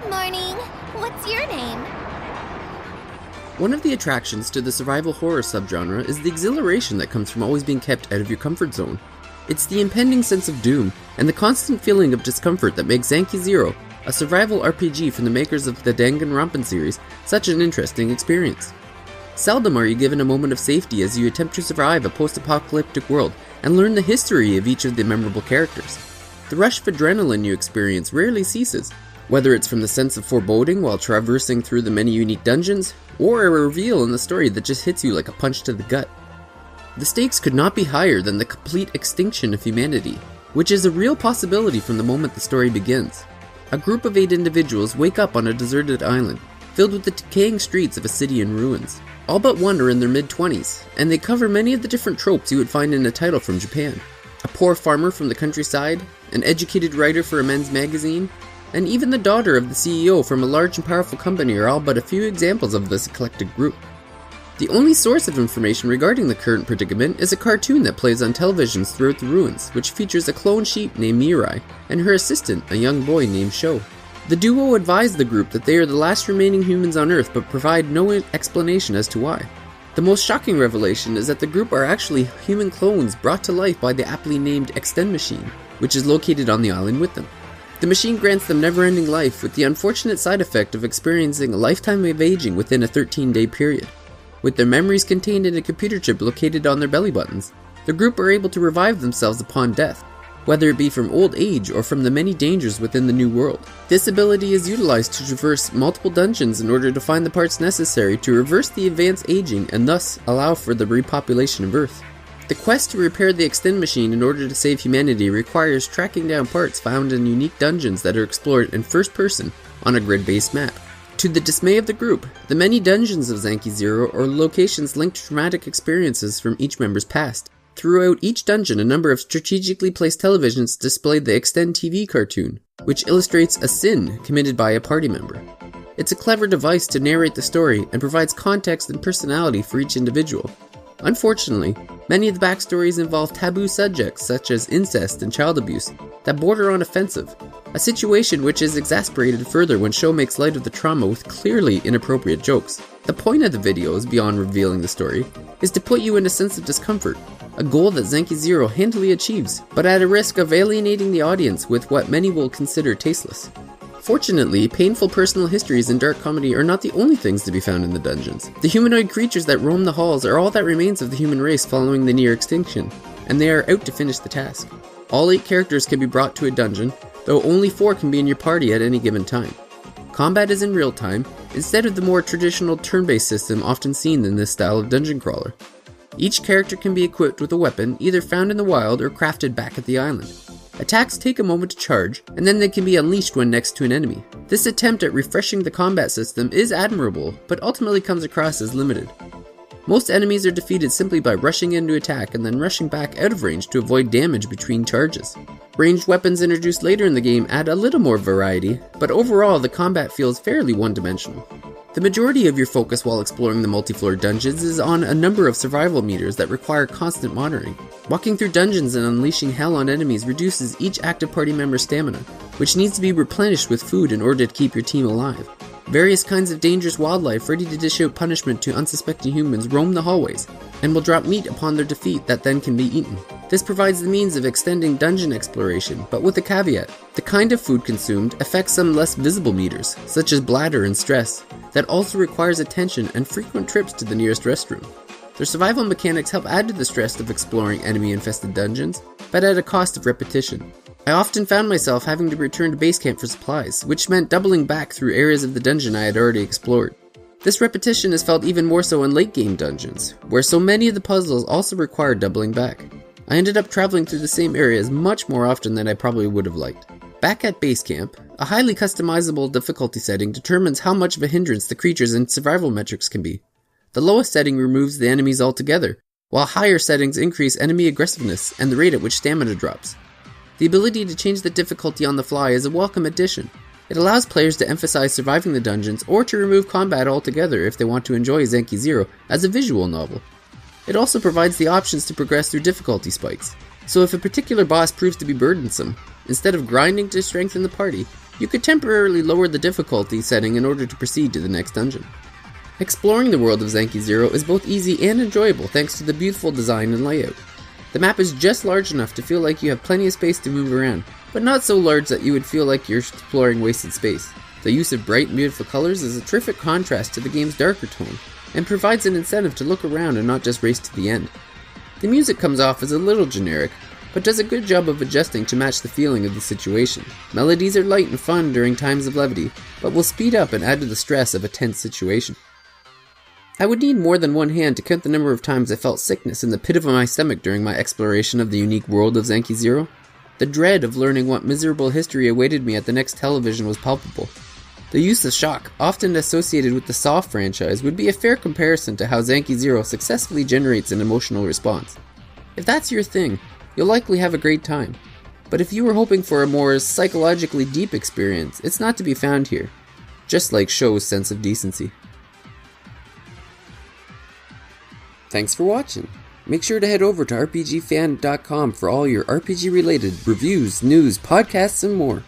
Good morning. What's your name? One of the attractions to the survival horror subgenre is the exhilaration that comes from always being kept out of your comfort zone. It's the impending sense of doom and the constant feeling of discomfort that makes Zanki Zero, a survival RPG from the makers of the Danganronpa series, such an interesting experience. Seldom are you given a moment of safety as you attempt to survive a post-apocalyptic world and learn the history of each of the memorable characters. The rush of adrenaline you experience rarely ceases, whether it's from the sense of foreboding while traversing through the many unique dungeons, or a reveal in the story that just hits you like a punch to the gut. The stakes could not be higher than the complete extinction of humanity, which is a real possibility from the moment the story begins. A group of 8 individuals wake up on a deserted island, filled with the decaying streets of a city in ruins. All but one are in their mid-20s, and they cover many of the different tropes you would find in a title from Japan. A poor farmer from the countryside, an educated writer for a men's magazine, and even the daughter of the CEO from a large and powerful company are all but a few examples of this eclectic group. The only source of information regarding the current predicament is a cartoon that plays on televisions throughout the ruins, which features a clone sheep named Mirai and her assistant, a young boy named Sho. The duo advise the group that they are the last remaining humans on Earth but provide no explanation as to why. The most shocking revelation is that the group are actually human clones brought to life by the aptly named Extend machine, which is located on the island with them. The machine grants them never-ending life with the unfortunate side effect of experiencing a lifetime of aging within a 13-day period. With their memories contained in a computer chip located on their belly buttons, the group are able to revive themselves upon death, whether it be from old age or from the many dangers within the new world. This ability is utilized to traverse multiple dungeons in order to find the parts necessary to reverse the advanced aging and thus allow for the repopulation of Earth. The quest to repair the Extend machine in order to save humanity requires tracking down parts found in unique dungeons that are explored in first person on a grid-based map. To the dismay of the group, the many dungeons of Zanki Zero are locations linked to traumatic experiences from each member's past. Throughout each dungeon, a number of strategically placed televisions display the Extend TV cartoon, which illustrates a sin committed by a party member. It's a clever device to narrate the story and provides context and personality for each individual. Unfortunately, many of the backstories involve taboo subjects such as incest and child abuse that border on offensive, a situation which is exasperated further when Sho makes light of the trauma with clearly inappropriate jokes. The point of the videos, beyond revealing the story, is to put you in a sense of discomfort, a goal that Zanki Zero handily achieves, but at a risk of alienating the audience with what many will consider tasteless. Fortunately, painful personal histories and dark comedy are not the only things to be found in the dungeons. The humanoid creatures that roam the halls are all that remains of the human race following the near extinction, and they are out to finish the task. All 8 characters can be brought to a dungeon, though only 4 can be in your party at any given time. Combat is in real time, instead of the more traditional turn-based system often seen in this style of dungeon crawler. Each character can be equipped with a weapon either found in the wild or crafted back at the island. Attacks take a moment to charge, and then they can be unleashed when next to an enemy. This attempt at refreshing the combat system is admirable, but ultimately comes across as limited. Most enemies are defeated simply by rushing in to attack and then rushing back out of range to avoid damage between charges. Ranged weapons introduced later in the game add a little more variety, but overall the combat feels fairly one-dimensional. The majority of your focus while exploring the multi-floor dungeons is on a number of survival meters that require constant monitoring. Walking through dungeons and unleashing hell on enemies reduces each active party member's stamina, which needs to be replenished with food in order to keep your team alive. Various kinds of dangerous wildlife ready to dish out punishment to unsuspecting humans roam the hallways, and will drop meat upon their defeat that then can be eaten. This provides the means of extending dungeon exploration, but with a caveat. The kind of food consumed affects some less visible meters, such as bladder and stress, that also requires attention and frequent trips to the nearest restroom. Their survival mechanics help add to the stress of exploring enemy-infested dungeons, but at a cost of repetition. I often found myself having to return to base camp for supplies, which meant doubling back through areas of the dungeon I had already explored. This repetition is felt even more so in late-game dungeons, where so many of the puzzles also require doubling back. I ended up traveling through the same areas much more often than I probably would have liked. Back at base camp, a highly customizable difficulty setting determines how much of a hindrance the creatures and survival metrics can be. The lowest setting removes the enemies altogether, while higher settings increase enemy aggressiveness and the rate at which stamina drops. The ability to change the difficulty on the fly is a welcome addition. It allows players to emphasize surviving the dungeons or to remove combat altogether if they want to enjoy Zanki Zero as a visual novel. It also provides the options to progress through difficulty spikes, so if a particular boss proves to be burdensome, instead of grinding to strengthen the party, You could temporarily lower the difficulty setting in order to proceed to the next dungeon. Exploring the world of Zanki Zero is both easy and enjoyable thanks to the beautiful design and layout. The map is just large enough to feel like you have plenty of space to move around, but not so large that you would feel like you're exploring wasted space. The use of bright and beautiful colors is a terrific contrast to the game's darker tone, and provides an incentive to look around and not just race to the end. The music comes off as a little generic, but does a good job of adjusting to match the feeling of the situation. Melodies are light and fun during times of levity, but will speed up and add to the stress of a tense situation. I would need more than one hand to count the number of times I felt sickness in the pit of my stomach during my exploration of the unique world of Zanki Zero. The dread of learning what miserable history awaited me at the next television was palpable. The use of shock, often associated with the Saw franchise, would be a fair comparison to how Zanki Zero successfully generates an emotional response. If that's your thing, you'll likely have a great time. But if you were hoping for a more psychologically deep experience, it's not to be found here. Just like Show's sense of decency. Thanks for watching. Make sure to head over to RPGFan.com for all your RPG-related reviews, news, podcasts, and more.